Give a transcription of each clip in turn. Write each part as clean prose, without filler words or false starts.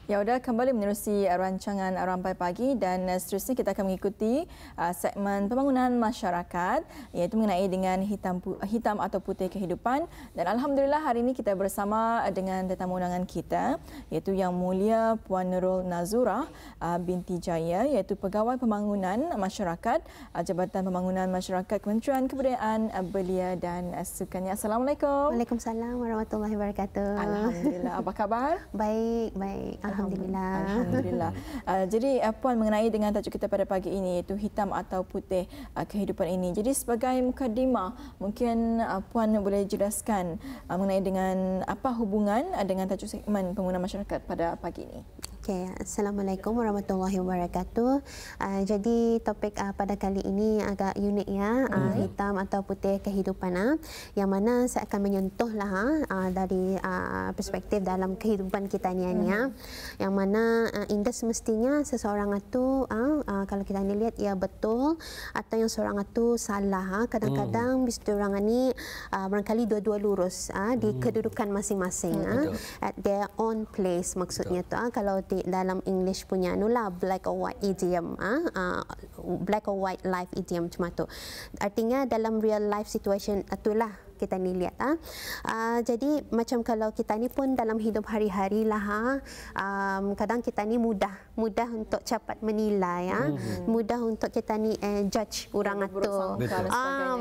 Ya, sudah kembali menerusi rancangan Rampai Pagi dan seterusnya kita akan mengikuti segmen pembangunan masyarakat iaitu mengenai dengan hitam atau putih kehidupan. Dan alhamdulillah hari ini kita bersama dengan tetamu undangan kita iaitu Yang Mulia Puan Nurul Nazurah binti Jaya iaitu Pegawai Pembangunan Masyarakat Jabatan Pembangunan Masyarakat Kementerian Kebudayaan Belia dan Sukan. Assalamualaikum. Waalaikumsalam warahmatullahi wabarakatuh. Alhamdulillah. Apa khabar? Baik, baik. Alhamdulillah. Alhamdulillah. Jadi Puan mengenai dengan tajuk kita pada pagi ini iaitu hitam atau putih kehidupan ini. Jadi sebagai mukadimah, mungkin Puan boleh jelaskan mengenai dengan apa hubungan dengan tajuk segmen pembangunan masyarakat pada pagi ini. Okay. Assalamualaikum warahmatullahi wabarakatuh. Jadi topik pada kali ini agak unik ya, hitam atau putih kehidupan. Yang mana saya akan menyentuhlah dari perspektif dalam kehidupan kita ni ya. Yang mana indah semestinya seseorang itu kalau kita ni lihat ia betul atau yang seorang itu salah. Kadang-kadang bis orang ni barangkali dua-dua lurus di kedudukan masing-masing at their own place maksudnya tu. Kalau dalam English punya nula black or white idiom, black or white life idiom cuma tu. Artinya dalam real life situation itulah kita ni lihat. Jadi macam kalau kita ni pun dalam hidup hari-hari lah, kadang kita ni mudah untuk cepat menilai, mudah untuk kita ni judge orang itu.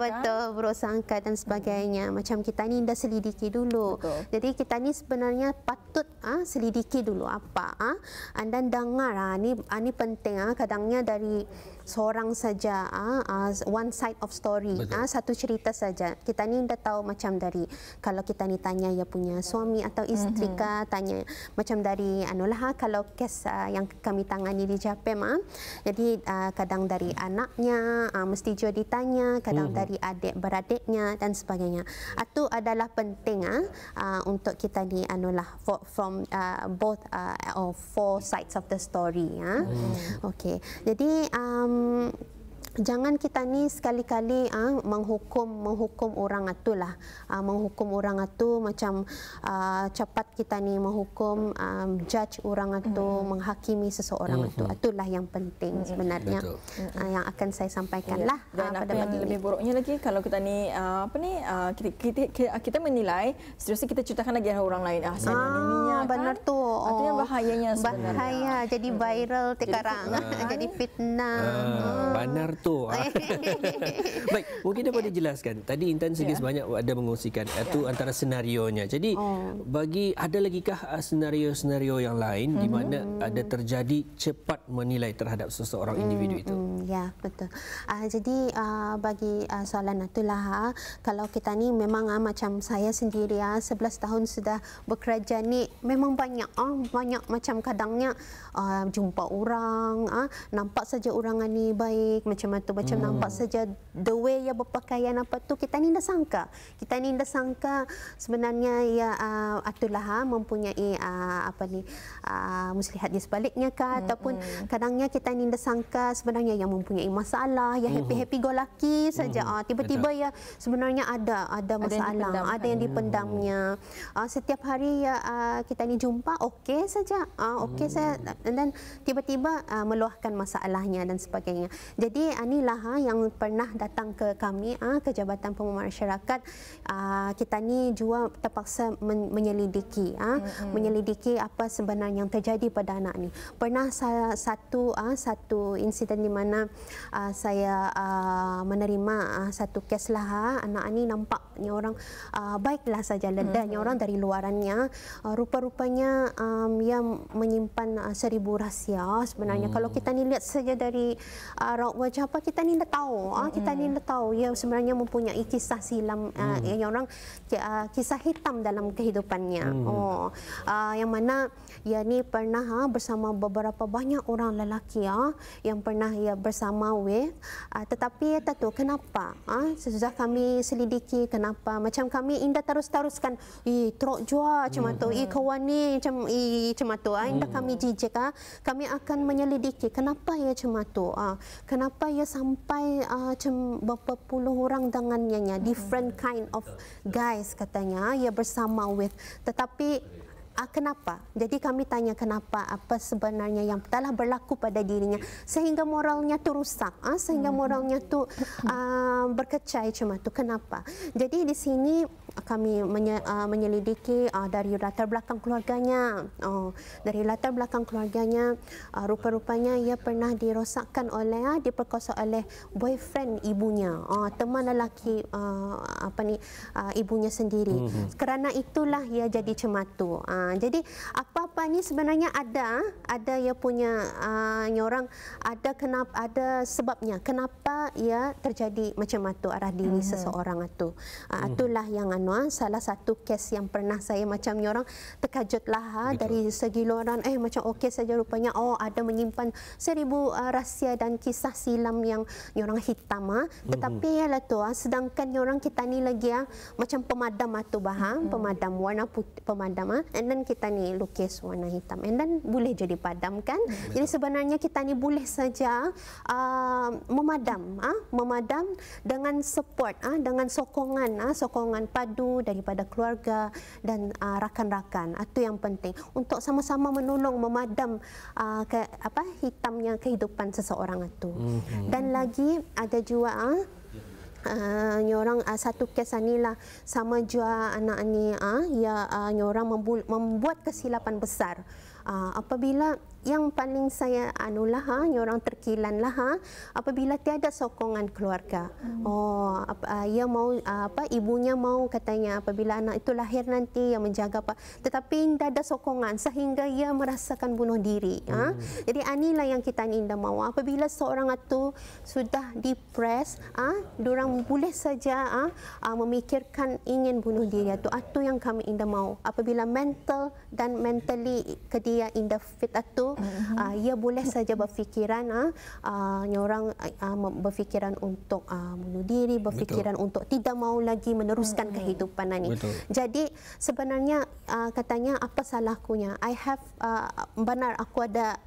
Betul, bersangka dan sebagainya. Macam kita ni dah selidiki dulu. Betul. Jadi kita ni sebenarnya patut selidiki dulu apa. Dan dengar ni penting. Kadangnya dari seorang saja, one side of story, satu cerita saja. Kita ni dah tahu macam dari kalau kita ni tanya ia punya suami atau isteri kah, tanya macam dari kalau kes yang kami tangani di JAPEM, jadi kadang dari anaknya mesti juga ditanya, kadang dari adik-beradiknya dan sebagainya. Itu adalah penting untuk kita ni from both or four sides of the story. Okey. Jadi jangan kita ni sekali-kali menghukum orang itu lah. Menghukum orang itu macam cepat kita ni menghukum, judge orang itu, menghakimi seseorang itu. Itulah yang penting sebenarnya yang akan saya sampaikan lah. Dan apa yang lebih buruknya lagi kalau kita ni kita menilai, seterusnya kita ceritakan lagi orang lain. Benar tu. Itu yang bahayanya sebenarnya. Bahaya jadi viral sekarang. Jadi fitnah. Benar tu. Baik, mungkin dapat dijelaskan. Tadi Intan sedikit sebanyak ada mengungsikan itu antara senarionya. Jadi ada lagikah senario-senario yang lain di mana ada terjadi cepat menilai terhadap seseorang individu itu? Ya, betul. Jadi bagi soalan itulah, kalau kita ni memang macam saya sendiri 11 tahun sudah bekerja ni, memang banyak macam kadangnya jumpa orang, nampak saja orang ni baik macam itu, macam nampak saja the way dia berpakaian apa tu, kita ni dah sangka sebenarnya ia itulah mempunyai muslihat di sebaliknya kah, ataupun kadangnya kita ni dah sangka sebenarnya yang mempunyai masalah, yang happy go lucky saja, tiba-tiba ya sebenarnya ada masalah, ada yang dipendamnya. Setiap hari ya kita ni jumpa okey saja, okey saya, dan tiba-tiba meluahkan masalahnya dan sebagainya. Jadi inilah yang pernah datang ke kami, ke Jabatan Pembangunan Masyarakat. Kita ni juga terpaksa menyelidiki, menyelidiki apa sebenarnya yang terjadi pada anak ni. Pernah satu insiden di mana saya menerima satu kes lah, anak ni nampaknya orang baiklah saja, ledahnya orang dari luarannya, rupa-rupanya ia menyimpan 1000 rahsia sebenarnya. Kalau kita ni lihat saja dari raut wajah kita ni dah tahu, kita ni dah tahu ia sebenarnya mempunyai kisah silam, yang orang kisah hitam dalam kehidupannya. Yang mana ia ni pernah bersama beberapa banyak orang lelaki yang pernah ia bersama tetapi tak tahu kenapa sesudah kami selidiki kenapa macam kami indah terus-teruskan teruk jua macam tu, kawan ni macam tu, indah kami jijik, kami akan menyelidiki kenapa ia macam tu, kenapa ia sampai macam berapa puluh orang dengannya, different kind of guys katanya ia bersama tetapi kenapa? Jadi kami tanya kenapa, apa sebenarnya yang telah berlaku pada dirinya sehingga moralnya tu rusak, sehingga moralnya tu berkecai macam tu. Kenapa? Jadi di sini kami menyelidiki dari latar belakang keluarganya. Dari latar belakang keluarganya, rupa-rupanya ia pernah dirosakkan oleh, diperkosa oleh boyfriend ibunya, teman lelaki ibunya sendiri. Kerana itulah ia jadi cematu. Jadi apa-apa ni sebenarnya ada ia punya orang ada kenapa, ada sebabnya kenapa ia terjadi macam tu arah diri seseorang itu. Itulah yang salah satu kes yang pernah saya macam orang terkejutlah dari segi luaran macam okey saja rupanya ada menyimpan 1000 rahsia dan kisah silam yang orang hitam tetapi ialah tu sedangkan orang kita ni lagi macam pemadam tu pemadam warna putih, pemadam and then kita ni lukis warna hitam and then boleh jadi padam kan. Jadi sebenarnya kita ni boleh saja memadam dengan support, dengan sokongan padu daripada keluarga dan rakan-rakan. Itu yang penting untuk sama-sama menolong memadam hitamnya kehidupan seseorang itu. Dan lagi ada juga orang satu kes inilah sama jua anak ni orang membuat kesilapan besar. Apabila yang paling saya orang terkilanlah apabila tiada sokongan keluarga. Ia mau ibunya mau katanya apabila anak itu lahir nanti yang menjaga tetapi tidak ada sokongan sehingga ia merasakan bunuh diri. Jadi inilah yang kita tidak mau. Apabila seorang itu sudah depres, diorang boleh saja memikirkan ingin bunuh diri itu yang kami tidak mau. Apabila mental dan mentally dia tidak fit itu ia boleh saja berfikiran orang berfikiran untuk bunuh diri, berfikiran untuk tidak mau lagi meneruskan kehidupan ini. Jadi sebenarnya katanya apa salahkunya? I have benar aku ada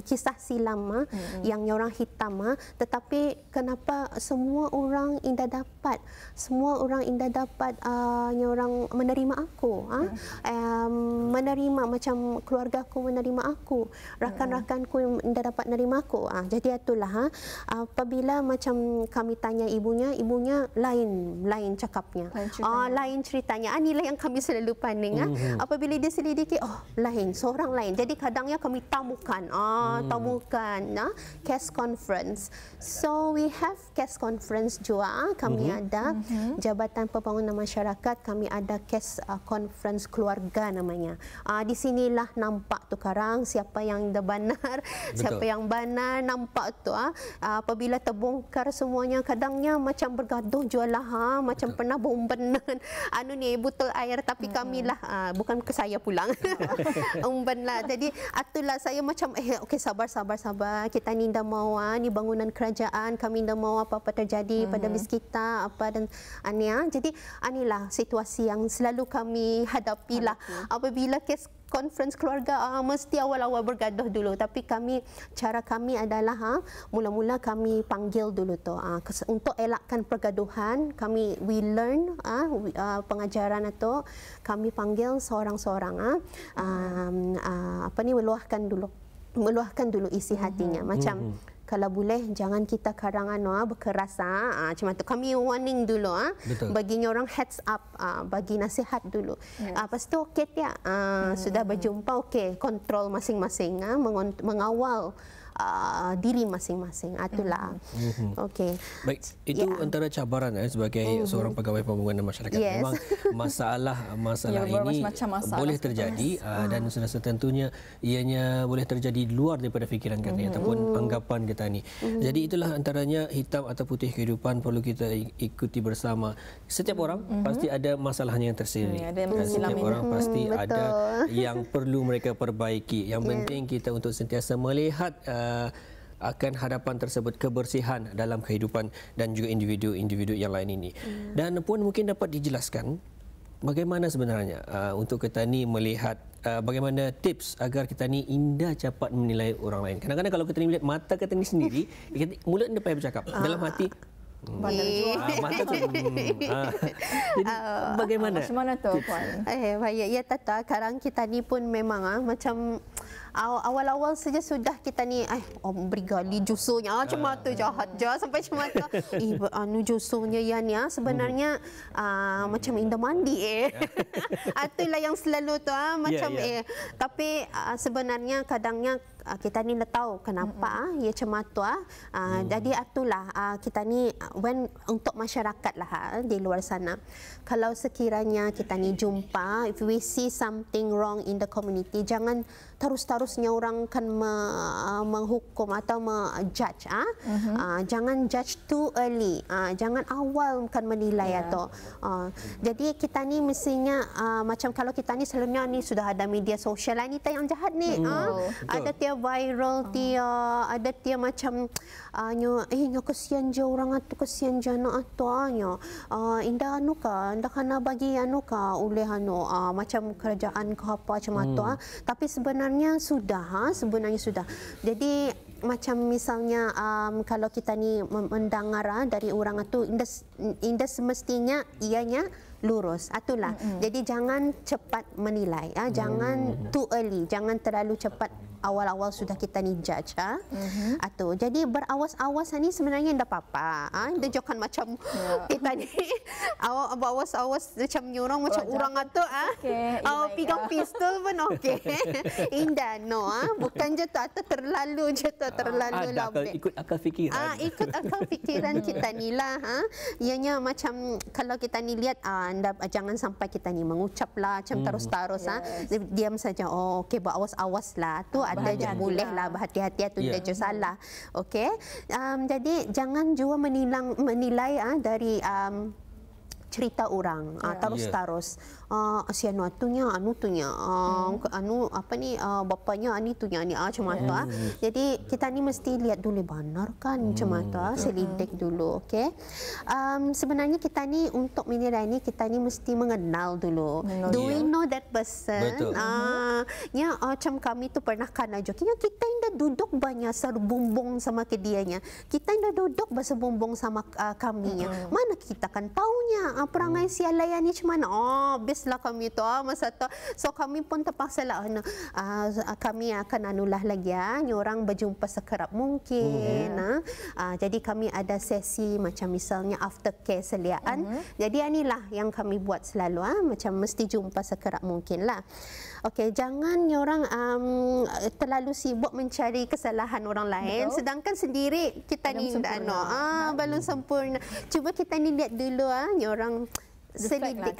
kisah silam yang orang hitam tetapi kenapa semua orang indah dapat orang menerima aku menerima macam keluargaku menerima aku, rakan-rakanku yang tidak dapat menerima aku. Jadi itulah apabila macam kami tanya ibunya lain cakapnya. Lain ceritanya. Inilah yang kami selalu pandang. Apabila diselidiki lain, seorang lain. Jadi kadangnya kami tamukan case conference. So we have case conference juga. Kami ada Jabatan Pembangunan Masyarakat, kami ada case conference keluarga namanya. Di sinilah nampak tu karang siapa yang dah benar, siapa yang benar nampak tu. Apabila terbongkar semuanya kadangnya macam bergaduh jualah macam pernah bombenan botol air tapi kamilah bukan ke saya pulang. Bombenlah. Jadi itulah saya macam okey sabar kita ni dah mau ni bangunan kerajaan, kami dah mau apa-apa terjadi pada bis kita dan jadi inilah situasi yang selalu kami hadapilah. Apabila kes conference keluarga mesti awal-awal bergaduh dulu tapi cara kami adalah mula-mula kami panggil dulu tu untuk elakkan pergaduhan. We learn pengajaran itu kami panggil seorang-seorang meluahkan dulu isi hatinya macam kalau boleh jangan kita karangan berkeras macam tu. Kami warning dulu baginya orang heads up, bagi nasihat dulu. Lepas tu okey tiap sudah berjumpa okey kontrol masing-masing mengawal diri masing-masing. Itulah. Okey. Baik, itu antara cabaran sebagai seorang pegawai pembangunan masyarakat. Memang masalah ini boleh terjadi dan sudah tentunya ianya boleh terjadi di luar daripada fikiran kita ataupun anggapan kita ni. Jadi itulah antaranya hitam atau putih kehidupan perlu kita ikuti bersama. Setiap orang pasti ada masalahnya yang tersendiri. Setiap orang pasti ada yang perlu mereka perbaiki. Yang penting kita untuk sentiasa melihat akan hadapan tersebut kebersihan dalam kehidupan dan juga individu-individu yang lain ini. Dan Puan mungkin dapat dijelaskan bagaimana sebenarnya untuk kita ni melihat bagaimana tips agar kita ni indah cepat menilai orang lain. Kadang-kadang kalau kita ni melihat mata kita ni sendiri, mulut anda payah bercakap. Dalam hati Bandar jual. Mantap. Jadi bagaimana? Macam mana tu Puan? Baik, ya Tata. Sekarang kita ni pun memang macam awal-awal saja sudah kita ni beri gali jusunya cuma tu jahat je sampai cuma tu jusunya ya ni sebenarnya macam indah mandi itulah yang selalu tu macam tapi sebenarnya kadangnya kita ni dah tahu kenapa ya macam tu jadi itulah kita ni untuk masyarakat lah di luar sana, kalau sekiranya kita ni jumpa, if we see something wrong in the community, jangan terus-terusnya orang kan menghukum atau menjudge jangan judge too early, jangan awal kan menilai atau jadi kita ni mestinya macam kalau kita ni selalunya ni sudah ada media sosial ni yang jahat ni ada tiap viral dia ada dia macam nya kesian je orang tu, kesian je anak tu indah anu ka indah kena bagi anu ka oleh macam kerajaan ke apa macam tu tapi sebenarnya sudah jadi macam misalnya kalau kita ni mendengar dari orang itu indah semestinya ianya lurus itulah jadi jangan cepat menilai jangan too early, jangan terlalu cepat awal-awal sudah kita ni judge atau jadi berawas-awas ni sebenarnya tidak apa-apa dia jangan macam kita ni awas-awas macam orang macam orang tu pegang pistol pun okey indah bukan je tu atau terlalu je tu terlalu lembek ikut akal fikiran ikut akal fikiran kita ni lah ianya macam kalau kita ni lihat jangan sampai kita ni mengucap lah macam terus-terus diam saja okey berawas-awas lah tu ada je boleh lah berhati-hati tu dia je salah okey jadi jangan juga menilai dari cerita orang terus-terus si anu tunya bapaknya ani tunya ni macam tu jadi kita ni mesti lihat dulu benar kan macam tu selidik dulu okey sebenarnya kita ni untuk menilai ni kita ni mesti mengenal dulu do we know that person macam kami tu pernah kana jokinya kita indah duduk banyak serbumbung sama ke dianya, kita indah duduk bersebumbung sama kaminya mana kita kan taunya perangai si alaya ni macam mana habislah kami tu masa tu so kami pun terpaksa lah kami akan anulah lagi orang berjumpa sekerap mungkin jadi kami ada sesi macam misalnya aftercare seliaan jadi inilah yang kami buat selalu macam mesti jumpa sekerap mungkin lah. Okey, jangan orang terlalu sibuk mencari kesalahan orang lain sedangkan sendiri kita ni belum sempurna. Cuba kita ni lihat dulu orang selidik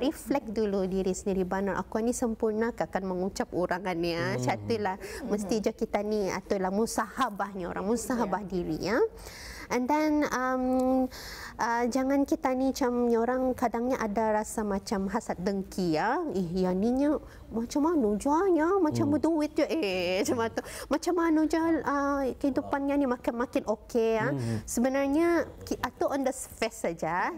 reflect dulu diri sendiri benar aku ni sempurna akan mengucap orang ni catulah mesti je kita ni atulah musahabahnya orang musahabah diri and then jangan kita ni macam orang kadangnya ada rasa macam hasad dengki yang ni macam mana jualnya macam berduit je macam mana je kehidupannya ni makin okey sebenarnya atau on the face saja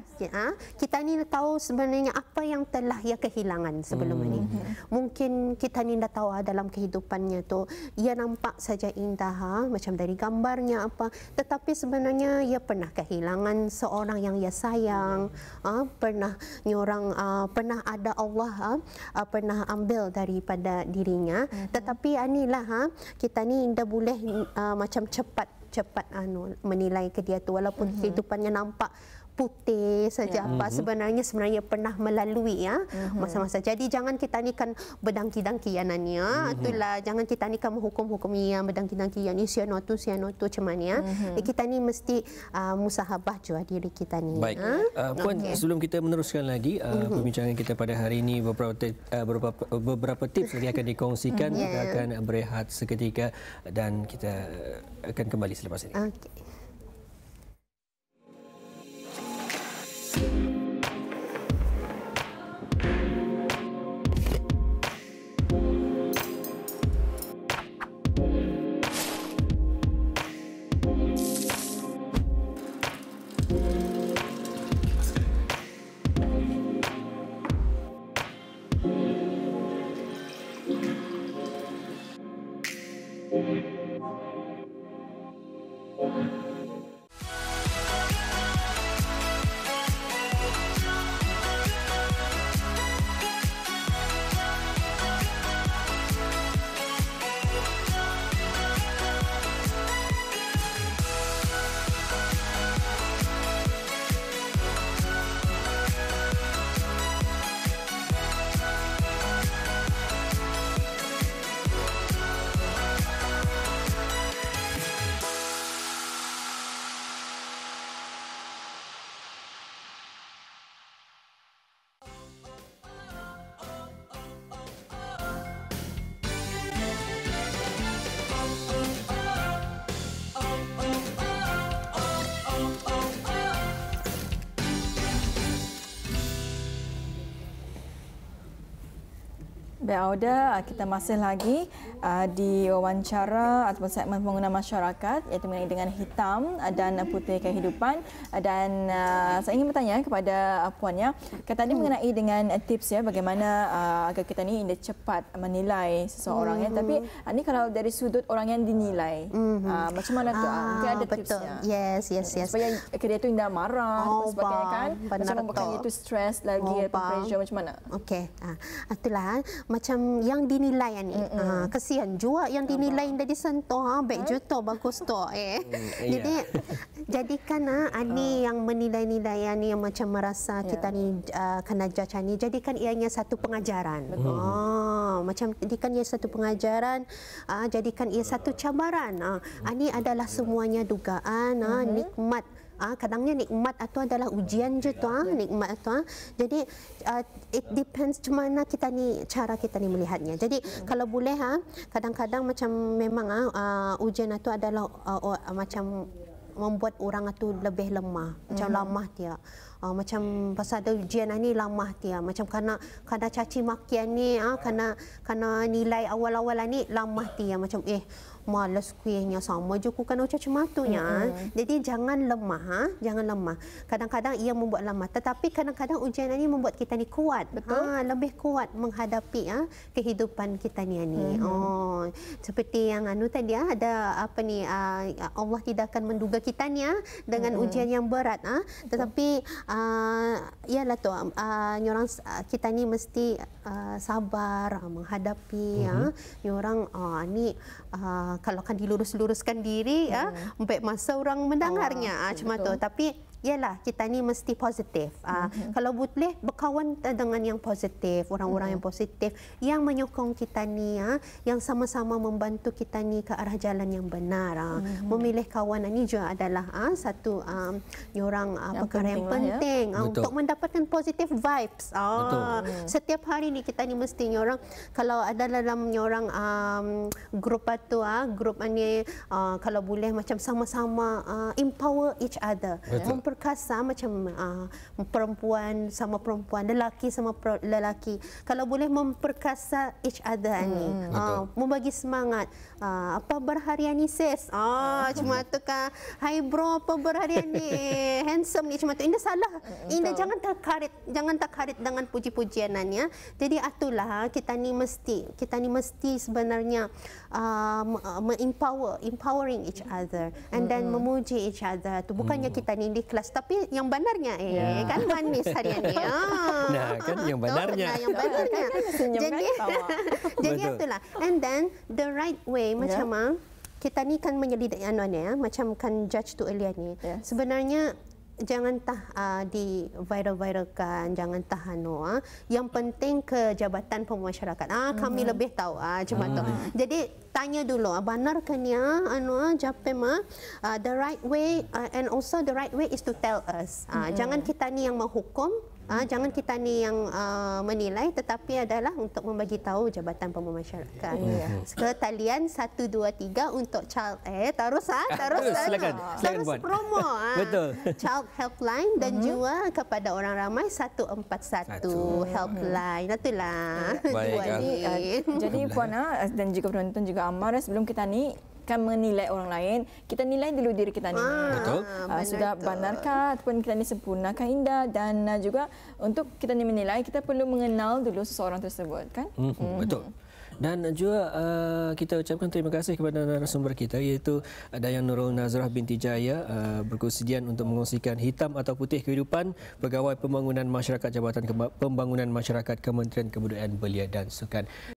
kita ni tahu sebenarnya apa yang telah ia kehilangan sebelum ini mungkin kita ni dah tahu dalam kehidupannya tu ia nampak saja indah macam dari gambarnya apa tetapi sebenarnya ia pernah kehilangan seorang yang ia sayang pernah pernah ada Allah pernah ambil daripada dirinya tetapi inilah kita ni tidak boleh macam cepat menilai ke dia tu walaupun kehidupannya nampak putih saja sebenarnya pernah melalui masa-masa jadi jangan kita ni kan berdangki-dangkian itulah jangan kita ni kan menghukum berdangki-dangkian ni siano tu macam mana kita ni mesti musahabah juga diri kita ni. Baik. Puan sebelum kita meneruskan lagi perbincangan kita pada hari ini beberapa tips yang akan dikongsikan kita akan berehat seketika dan kita akan kembali selepas ini. Baik Auda, kita masih lagi di wawancara ataupun segmen pembangunan masyarakat iaitu mengenai dengan hitam dan putih kehidupan, dan saya ingin bertanya kepada puannya tadi mengenai dengan tips ya bagaimana agar kita ni cepat menilai seseorang ya, tapi ini kalau dari sudut orang yang dinilai macam mana tu? Mungkin ada tipsnya. Yes. Supaya dia tu tidak marah dan sebagainya kan, macam membuatkan dia tu stres lagi atau pressure macam mana? Okey, itulah macam yang dinilai ni. Kesian juga yang dinilai dah disentuh, baik juta bagus tu. Jadi jadikan ani yang menilai-nilai ni yang macam merasa kita ni kena judge ni, jadikan ianya satu pengajaran. Macam jadikan ia satu pengajaran, jadikan ia satu cabaran. Ini adalah semuanya dugaan, nikmat. Kadangnya nikmat itu adalah ujian je tu, nikmat tu. Jadi it depends macam mana kita ni, cara kita ni melihatnya. Jadi kalau boleh kadang-kadang macam memang ujian itu adalah macam membuat orang itu lebih lemah, macam lemah dia. Macam pasal ada ujian ni lemah dia, macam kerana caci makian ni, kerana nilai awal-awal ni lemah dia, macam malas kuihnya sama je aku kena macam matunya. Jadi jangan lemah, jangan lemah. Kadang-kadang ia membuat lemah, tetapi kadang-kadang ujian ini membuat kita ni kuat. Lebih kuat menghadapi kehidupan kita ni. Seperti yang tadi ada apa ni, Allah tidak akan menduga kita ni dengan ujian yang berat, tetapi ialah tu orang kita ni mesti sabar menghadapi orang ni kalau kan dilurus-luruskan diri baik masa orang mendengarnya macam tu, tapi ialah kita ni mesti positif. Kalau boleh berkawan dengan yang positif, orang-orang yang positif yang menyokong kita ni, yang sama-sama membantu kita ni ke arah jalan yang benar. Memilih kawan ni juga adalah satu orang perkara yang penting untuk mendapatkan positive vibes. Setiap hari ni kita ni mesti orang kalau ada dalam orang grup tu, grup ni kalau boleh macam sama-sama empower each other. Memperkasa macam perempuan sama perempuan, lelaki sama lelaki. Kalau boleh memperkasa each other ni, membagi semangat. Apa berharian ni sis? Cuma tu kan, hai bro apa berharian ni? Handsome ni cuma tu. Ini salah. Ini jangan terkarit dengan puji-pujiannya. Jadi itulah kita ni mesti sebenarnya empowering each other and then memuji each other. Tu bukannya kita ni di kelas, tapi yang benarnya kan manis harian ni. Nah, kan yang benarnya. Yang benarnya. Jadi itulah. And then the right way macam kita ni kan menyelidiki macam kan judge tu earlier ni. Sebenarnya jangan di viral-viralkan, jangan yang penting ke Jabatan Pemasyarakatan. Kami lebih tahu cuma tu. Jadi tanya dulu, benarkahnya Japem the right way, and also the right way is to tell us. Jangan kita ni yang menghukum, jangan kita ni yang menilai, tetapi adalah untuk membagi tahu Jabatan Pemasyarakatan. Ke talian 123 untuk child silakan buat promo. Betul. Child helpline dan juga kepada orang ramai 141 helpline. Itulah. Jadi Puana dan juga penonton juga Amar, sebelum kita ni kan menilai orang lain, kita nilai dulu diri kita ni. Betul. Sudah benarkah ataupun kita ni sempurnakah, indah, dan juga untuk kita ni menilai kita perlu mengenal dulu seseorang tersebut kan. Betul. Dan juga kita ucapkan terima kasih kepada narasumber kita iaitu Dayang Nurul Nazrah binti Jaya, berkesudian untuk mengongsikan hitam atau putih kehidupan, Pegawai Pembangunan Masyarakat Jabatan Pembangunan Masyarakat Kementerian Kebudayaan Belia dan Sukan.